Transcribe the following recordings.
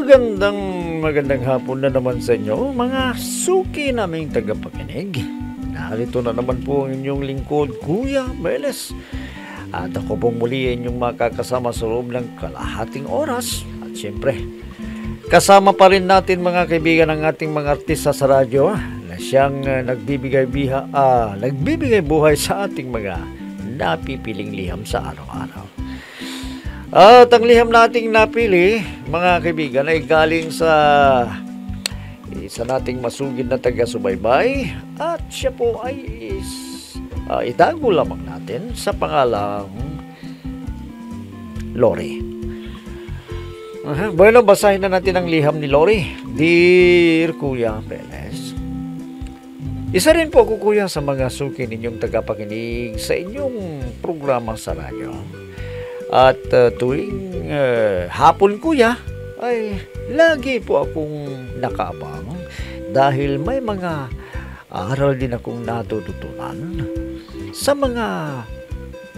Magandang hapon na naman sa inyo, mga suki naming tagapakinig. Narito na naman po ang inyong lingkod, Kuya Meles. At ako pong muli inyong makakasama sa loob ng kalahating oras. At siyempre, kasama pa rin natin mga kaibigan ng ating mga artista sa radyo na siyang nagbibigay buhay sa ating mga napipiling liham sa araw-araw. At ang liham nating napili, mga kaibigan, ay galing sa isa nating masugid na taga-subaybay at siya po ay itago lamang natin sa pangalang Lori. Bueno, basahin na natin ang liham ni Lori. Dear Kuya Meles, isa rin po ako, Kuya, sa mga suki ninyong tagapakinig sa inyong programa sa radyo. At tuwing hapon, Kuya, ay lagi po akong nakaabang dahil may mga aral din akong natututunan sa mga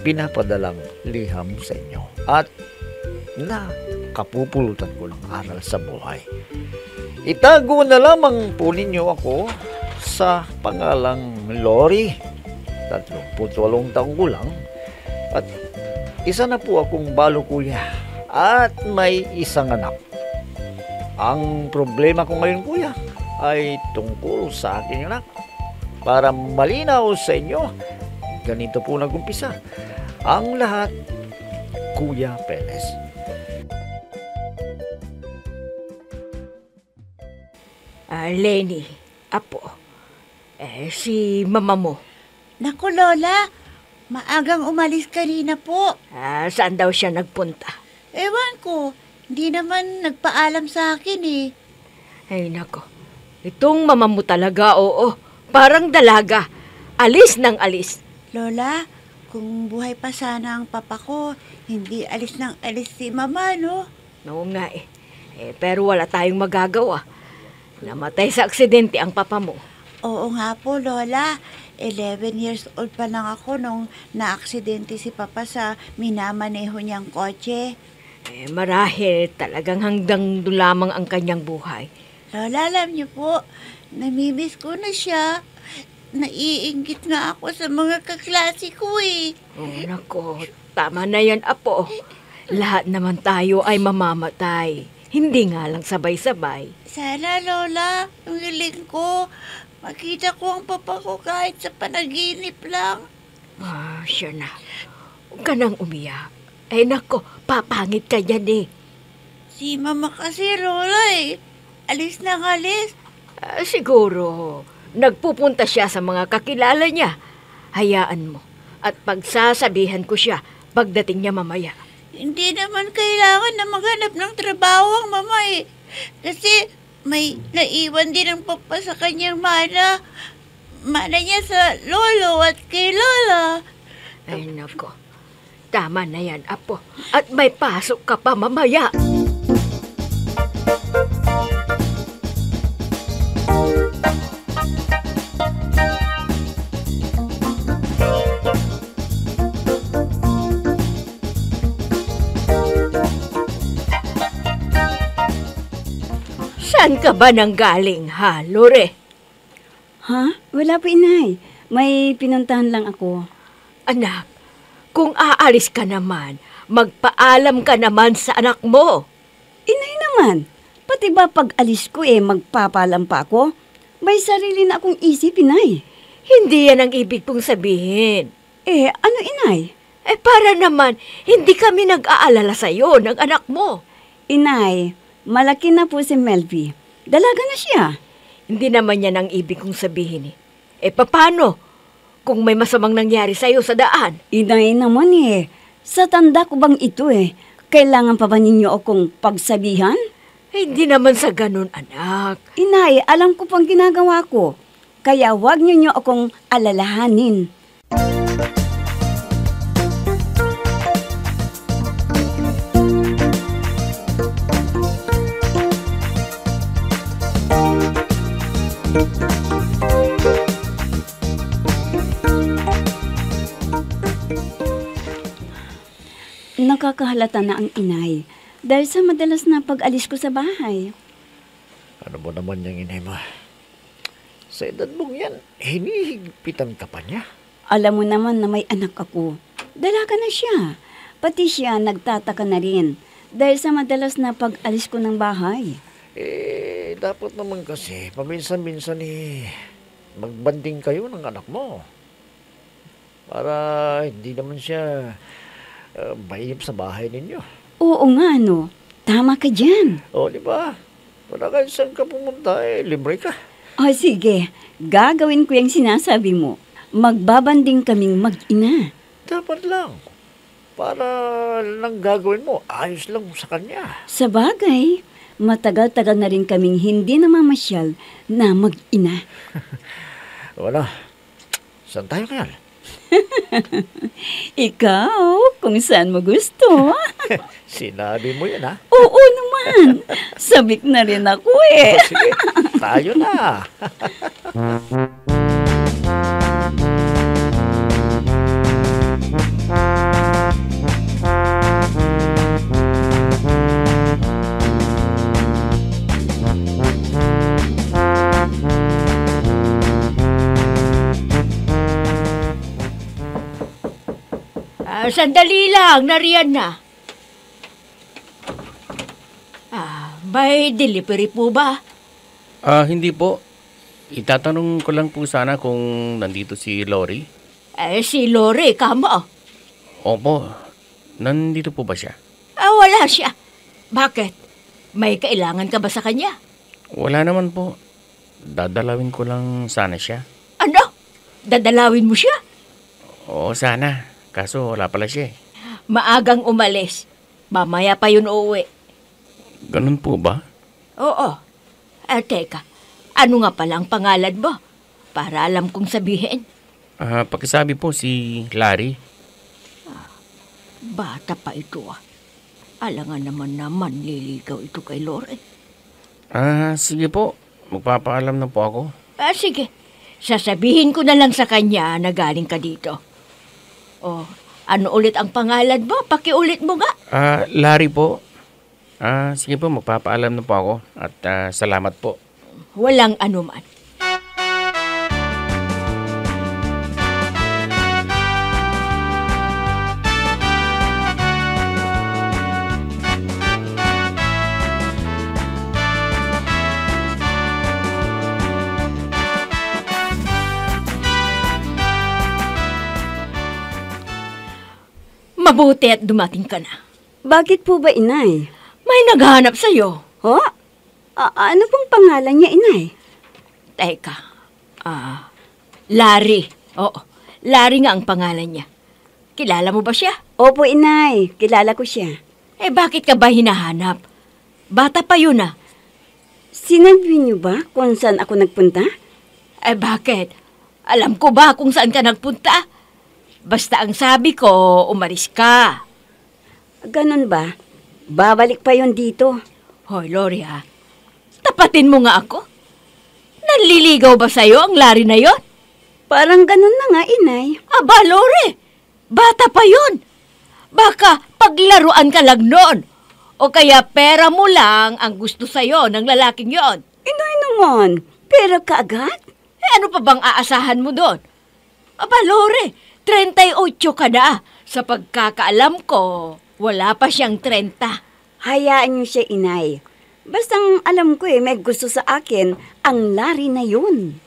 pinapadalang liham sa inyo at na kapupulutan ko ng aral sa buhay. Itago na lamang po ninyo ako sa pangalang Lori. 38 taong ko lang at isa na po akong balo, Kuya, at may isang anak. Ang problema ko ngayon, Kuya, ay tungkol sa aking anak. Para malinaw sa inyo, ganito po nag-umpisa ang lahat, Kuya Perez. Lenny, apo, si mama mo. Naku, Lola, maagang umalis kanina po. Saan daw siya nagpunta? Ewan ko, hindi naman nagpaalam sa akin eh. Ay nako, itong mama mo talaga, oo, parang dalaga. Alis ng alis. Lola, kung buhay pa sana ang papa ko, hindi alis ng alis si mama, no? Oo nga pero wala tayong magagawa. Namatay sa aksidente ang papa mo. Oo nga po, Lola. 11 years old pa lang ako nung naaksidente si Papa sa minamaneho niyang kotse. Marahil talagang hanggang doon lamang ang kanyang buhay. Lola, alam niyo po, namimiss ko na siya. Naiinggit nga ako sa mga kaklase ko eh. Oh, nako, tama na yan, apo. Lahat naman tayo ay mamamatay. Hindi nga lang sabay-sabay. Sana, Lola, ang hiling ko, makita ko ang papa ko kahit sa panaginip lang. Siya na. Huwag ka nang umiyak. Nako, papangit ka dyan eh. Si mama kasi, Lola alis na alis. Siguro, nagpupunta siya sa mga kakilala niya. Hayaan mo. At pagsasabihan ko siya pagdating niya mamaya. Hindi naman kailangan na maghanap ng trabaho ang mama Kasi may naiwan din ang papa sa kanyang mana. Mana niya sa lolo at kay lola. Ay, nako. Tama na yan, apo. At may pasok ka pa mamaya. Saan ka ba nanggaling, ha, Lore? Ha? Wala po, inay. May pinuntahan lang ako. Anak, kung aalis ka naman, magpaalam ka naman sa anak mo. Inay naman, pati ba pag alis ko magpapalam pa ako? May sarili na akong isip, inay. Hindi yan ang ibig kong sabihin. Ano, inay? Para naman, hindi kami nag-aalala sa'yo ng anak mo. Inay, malaki na po si Melvie. Dalaga na siya. Hindi naman yan ang ibig kong sabihin paano? Kung may masamang nangyari sa'yo sa daan? Inay naman sa tanda ko bang ito kailangan pa ba ninyo akong pagsabihan? Hindi naman sa ganun, anak. Inay, alam ko pang ginagawa ko. Kaya huwag niyo akong alalahanin. Nakakahalata na ang inay. Dahil sa madalas na pag-alis ko sa bahay. Ano mo naman yung inay mo? Sa edad mong yan, hinihigpitan ka pa niya. Alam mo naman na may anak ako. Dalaga na siya. Pati siya nagtataka na rin. Dahil sa madalas na pag-alis ko ng bahay. Dapat naman kasi, paminsan-minsan magbanding kayo ng anak mo. Para hindi naman siya bayip sa bahay ninyo. Oo nga, no. Tama ka dyan. O, di ba? Wala kayo saan ka pumunta, libre ka. O sige, gagawin ko yung sinasabi mo. Magbabanding kaming mag-ina. Dapat lang. Para lang gagawin mo, ayos lang sa kanya. Sa bagay, matagal-tagal na rin kaming hindi namamasyal na mag-ina. Wala. Saan tayo kaya? Ikaw, kung saan mo gusto. Sinabi mo yan, ha? Oo naman. Sabik na rin ako eh. Sige, tayo na. Sandali lang, nariyan na. May delivery po ba? Hindi po. Itatanong ko lang po sana kung nandito si Lori. Si Lore, kamo. Opo, nandito po ba siya? Wala siya. Bakit? May kailangan ka ba sa kanya? Wala naman po. Dadalawin ko lang sana siya. Ano? Dadalawin mo siya? Oo, sana. Kaso wala pala siya eh. Maagang umalis. Mamaya pa yun uuwi. Ganun po ba? Oo. Teka, ano nga palang pangalan mo? Para alam kong sabihin. Pakisabi po si Larry. Bata pa ito Alangan naman liligaw ito kay Lore. Sige po. Magpapaalam na po ako. Sige. Sasabihin ko na lang sa kanya na galing ka dito. Ano ulit ang pangalan mo? Pakiulit mo nga. Larry po. Sige po, magpapaalam na po ako. At salamat po. Walang anuman. Mabuti at dumating ka na. Bakit po ba, inay? May naghahanap sa'yo. Ho? Ano pong pangalan niya, inay? Teka. Larry. Oo, Larry nga ang pangalan niya. Kilala mo ba siya? Opo, inay. Kilala ko siya. Bakit ka ba hinahanap? Bata pa yun Sinabi niyo ba kung saan ako nagpunta? Bakit? Alam ko ba kung saan ka nagpunta? Basta ang sabi ko, umalis ka. Ganon ba? Babalik pa yon dito. Hoy, Lori tapatin mo nga ako. Nanliligaw ba sa'yo ang Larry na yon? Parang ganon na nga, inay. Aba, Lori, bata pa yun. Baka paglaruan ka lang noon. O kaya pera mo lang ang gusto sa'yo ng lalaking yon. Inay naman, pera ka agad? Ano pa bang aasahan mo doon? Aba, Lori, 38 ka na. Sa pagkakaalam ko, wala pa siyang 30. Hayaan niyo siya, inay. Bastang alam ko may gusto sa akin ang Larry na yun.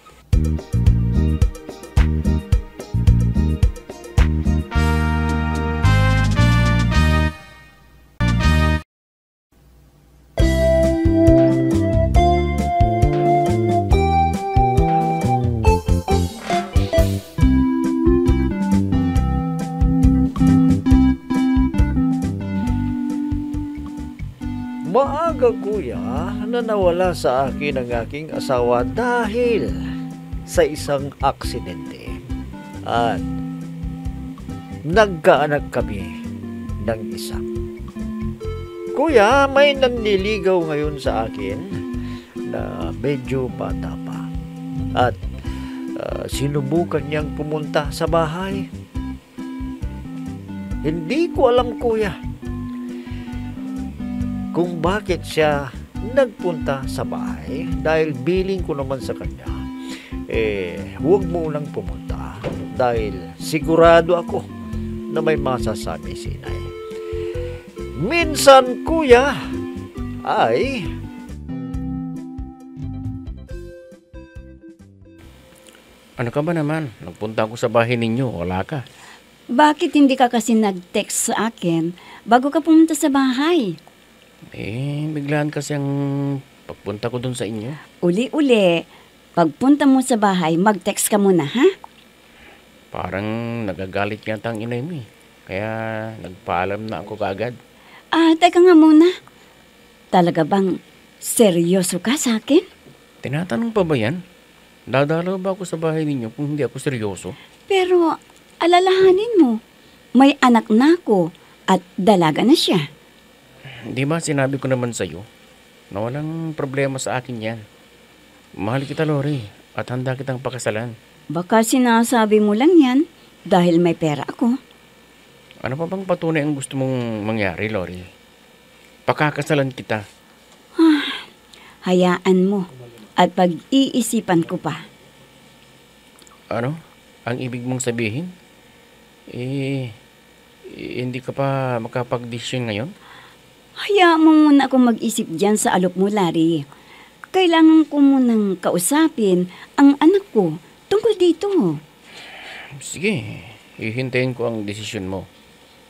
Maaga, kuya, na nawala sa akin ang aking asawa dahil sa isang aksidente. At nagkaanak kami ng isa. Kuya, may nanliligaw ngayon sa akin na medyo bata pa. At sinubukan niyang pumunta sa bahay. Hindi ko alam, kuya. kung bakit siya nagpunta sa bahay dahil billing ko naman sa kanya, huwag mo nang pumunta dahil sigurado ako na may masasabi si inay. Minsan, kuya, ay Ano ka ba naman? Nagpunta ako sa bahay ninyo, wala ka. Bakit hindi ka kasi nag-text sa akin bago ka pumunta sa bahay? Biglaan kasi ang pagpunta ko dun sa inyo. Uli-uli, pagpunta mo sa bahay, mag-text ka muna, ha? Parang nagagalit yata ang inay mo eh. Kaya nagpaalam na ako kaagad. Teka nga muna. Talaga bang seryoso ka sa akin? Tinatanong pa ba yan? Dadalaw ba ako sa bahay ninyo kung hindi ako seryoso? Pero alalahanin mo, may anak na ako at dalaga na siya. Di ba sinabi ko naman sa'yo na walang problema sa akin yan. Mahal kita, Lori, at handa kitang pakasalan. Baka sinasabi mo lang yan dahil may pera ako. Ano pa bang patunay ang gusto mong mangyari, Lori? Pakakasalan kita. Hayaan mo at pag-iisipan ko pa. Ano? Ang ibig mong sabihin? Hindi ka pa makapag-desisyon ngayon? Hayaan mo muna akong mag-isip dyan sa alok mo, Larry. Kailangan ko munang kausapin ang anak ko tungkol dito. Sige, hihintayin ko ang desisyon mo.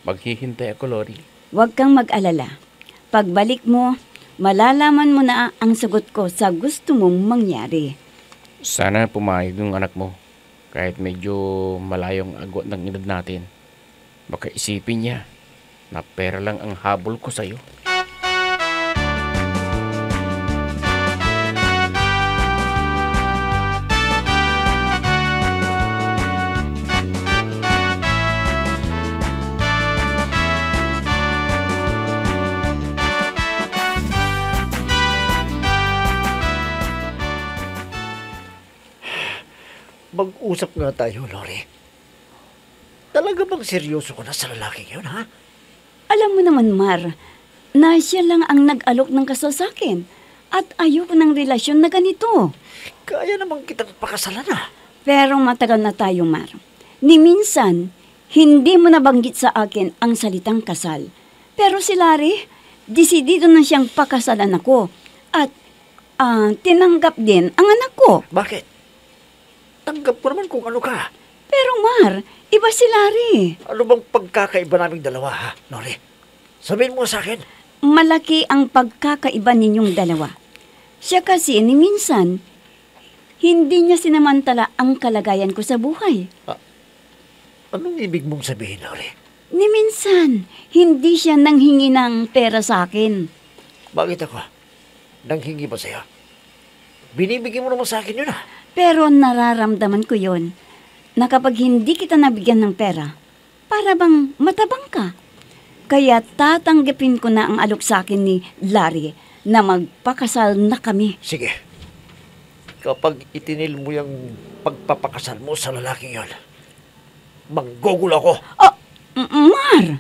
Maghihintay ako, Lori. Huwag kang mag-alala. Pagbalik mo, malalaman mo na ang sagot ko sa gusto mong mangyari. Sana pumayag yung anak mo. Kahit medyo malayong agwat ng edad natin. Baka isipin niya na pera lang ang habol ko sa'yo. mag-usap nga tayo, Lori. Talaga bang seryoso ko na sa lalaking yun, ha? Alam mo naman, Mar, na siya lang ang nag-alok ng kasal sa akin at ayoko ng relasyon na ganito. Kaya namang kitang pakasalan, ha? Pero matagal na tayo, Mar. Ni minsan, hindi mo nabanggit sa akin ang salitang kasal. Pero si Larry, desidido na siyang pakasalan ako at tinanggap din ang anak ko. Bakit? Tanggap ko naman kung ano ka. Pero Mar, iba si Larry. Ano bang pagkakaiba naming dalawa, ha, Lori? Sabihin mo sa akin. Malaki ang pagkakaiba ninyong dalawa. Siya kasi ni minsan, hindi niya sinamantala ang kalagayan ko sa buhay. Anong ibig mong sabihin, Lori? Ni minsan, hindi siya nanghingi ng pera sa akin. Bakit ako? Nanghingi ba sa'yo? Binibigyan mo naman sa akin yun, ha? Pero nararamdaman ko yon na kapag hindi kita nabigyan ng pera, para bang matabang ka. Kaya tatanggapin ko na ang alok sa akin ni Larry na magpakasal na kami. Sige. Kapag itinil mo yung pagpapakasal mo sa lalaking yon, manggugol ako. Mar!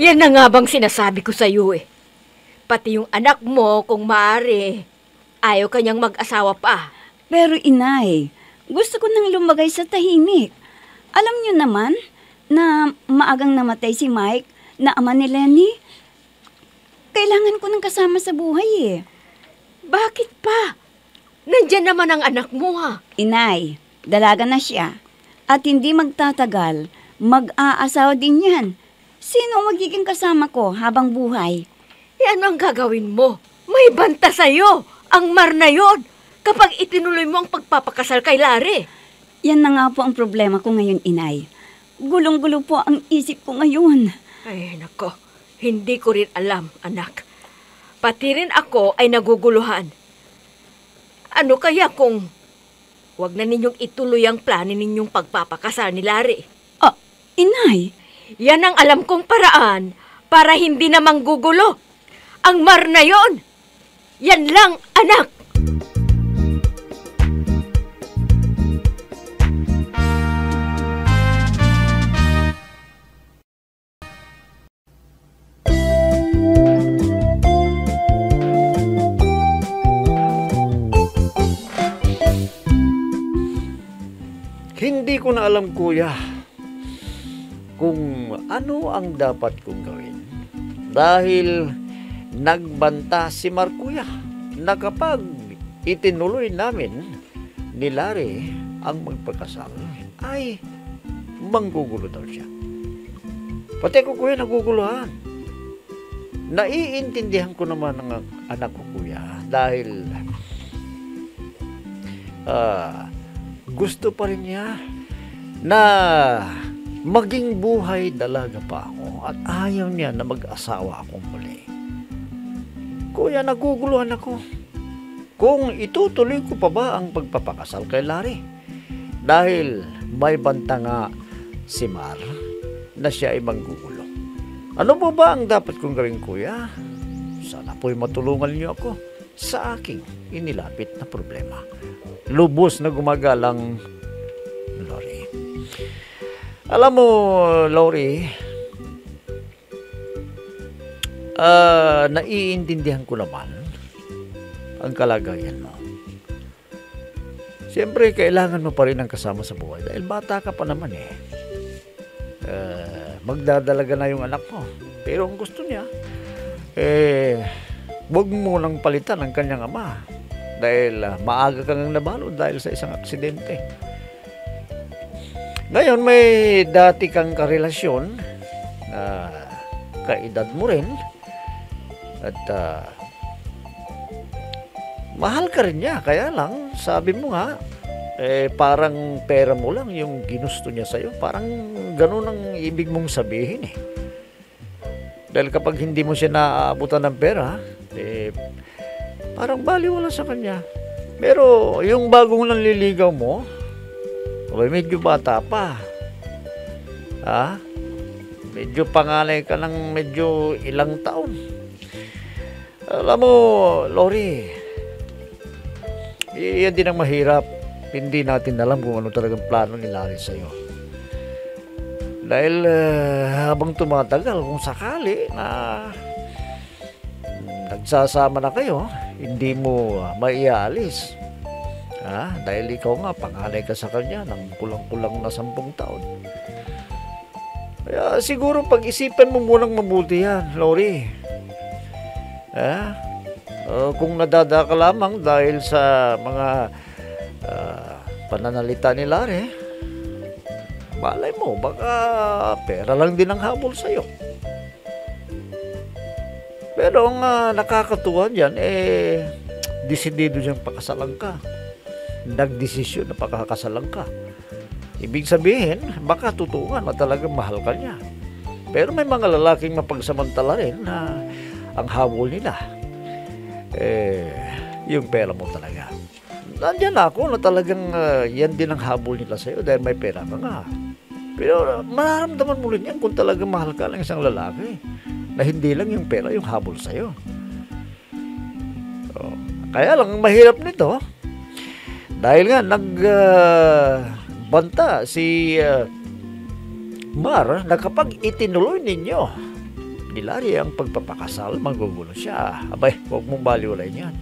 Yan na nga bang sinasabi ko sa iyo eh. Pati yung anak mo, kung maaari, ayaw kanyang mag-asawa pa. Pero inay, gusto ko nang lumagay sa tahimik. Alam niyo naman na maagang namatay si Mike na ama ni Lenny. Kailangan ko nang kasama sa buhay eh. Bakit pa? Nandyan naman ang anak mo ha. Inay, dalaga na siya. At hindi magtatagal, mag-aasawa din yan. Sino ang magiging kasama ko habang buhay? Ano ang gagawin mo? May banta sa'yo. Ang Mar na yon. Kapag itinuloy mo ang pagpapakasal kay Larry. Yan na nga po ang problema ko ngayon, inay. Gulong-gulo po ang isip ko ngayon. Ay, nako. Hindi ko rin alam, anak. Pati rin ako ay naguguluhan. Ano kaya kung wag na ninyong ituloy ang plano ninyong pagpapakasal ni Larry? Inay, Yan ang alam kong paraan para hindi na manggugulo. Ang Mar na yon, yan lang, anak. Hindi ko na alam, kuya, kung ano ang dapat kong gawin. Dahil nagbanta si Mar, kuya, na kapag itinuloy namin ni Larry ang magpakasal, ay manggugulo daw siya. Pati ko, kuya, naguguluhan. Naiintindihan ko naman ng anak ko, kuya, dahil gusto pa rin niya na maging buhay dalaga pa ako at ayaw niya na mag-asawa akong muli. Kuya, naguguluhan ako kung itutuloy ko pa ba ang pagpapakasal kay Larry. Dahil may banta nga si Mar na siya ay manggugulo. Ano po ba ang dapat kong gawin, kuya? Sana po'y matulungan niyo ako sa aking inilapit na problema. Lubos na gumagalang Lori. Alam mo, Lori, naiintindihan ko naman ang kalagayan mo. Siyempre, kailangan mo pa rin ang kasama sa buhay dahil bata ka pa naman eh. Magdadalaga na yung anak mo. Pero ang gusto niya, huwag mo nang palitan ang kanyang ama. Dahil maaga kang nabalo dahil sa isang aksidente. Ngayon, may dati kang karelasyon na kaedad mo rin. At mahal ka rin niya. Kaya lang, sabi mo nga, parang pera mo lang yung ginusto niya sa'yo. Parang ganun ang ibig mong sabihin eh. Dahil kapag hindi mo siya naaabutan ng pera, parang baliwala sa kanya. Pero yung bagong nanliligaw mo, medyo bata pa. Medyo panganay ka ng medyo ilang taon. Alam mo, Lori, yan din ang mahirap. Hindi natin alam kung ano talagang plano ni Larry sa'yo. Dahil habang tumatagal, kung sakali na nagsasama na kayo, hindi mo maialis. Dahil ikaw nga, panganay ka sa kanya ng kulang-kulang na 10 taon. Kaya siguro pag-isipan mo munang mabuti yan, Lori. Kung nadada ka lamang dahil sa mga pananalita ni Larry, malay mo, baka pera lang din ang habol sa'yo. Pero ang nakakatuwa dyan, desidido siyang pakasalan ka. Nagdesisyon na pakakasalan ka. Ibig sabihin, baka totoo nga na talagang mahal ka niya. Pero may mga lalaking mapagsamantala rin na ang habol nila, yung pera mo talaga. Nandiyan ako na talagang yan din ang habol nila sa'yo dahil may pera ka nga. Pero mararamdaman mo rin yan kung talagang mahal ka ng isang lalaki na hindi lang yung pera yung habol sa'yo. Kaya lang, mahirap nito dahil nga nagbanta si Mar na kapag itinuloy ninyo ni Larry ang pagpapakasal, magugulo siya. Abay, huwag mong baliwalayin yan.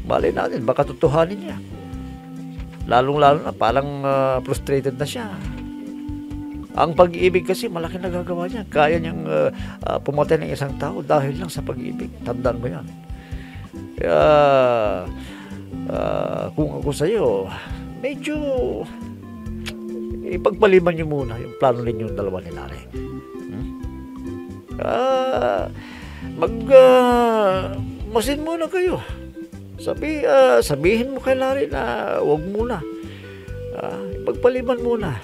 Bali natin, baka tutuhanin niya. Lalong-lalo na, parang frustrated na siya. Ang pag-ibig kasi, malaki nagagawa niya. Kaya niyang pumatay ng isang tao dahil lang sa pag-ibig. Tandaan mo yan. Kaya, kung ako sa'yo, medyo ipagpaliban niyo muna yung plano ninyong dalawa ni Larry. Masin muna kayo. Sabihin mo kay Larry na huwag muna. Ipagpaliban muna.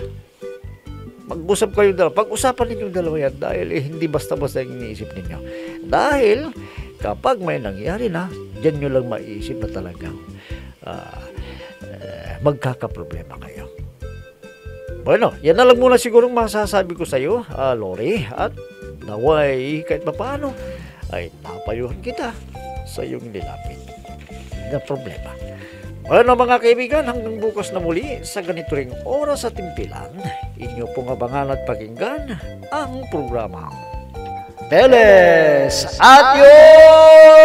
Mag-usap kayo dalawa. Pag-usapan ninyong dalawa yan dahil hindi basta-basta yung iniisip ninyo. Dahil kapag may nangyari na, dyan nyo lang maiisip na talagang magkakaproblema kayo. Bueno, yan na lang muna sigurong masasabi ko sa iyo, Lori. At naway kahit papaano ay napayuhan kita sa iyong nilapit na problema. Bueno mga kaibigan, hanggang bukas na muli sa ganito ring oras at timpilan, inyo pong abangan at pakinggan ang programa Teles at yun!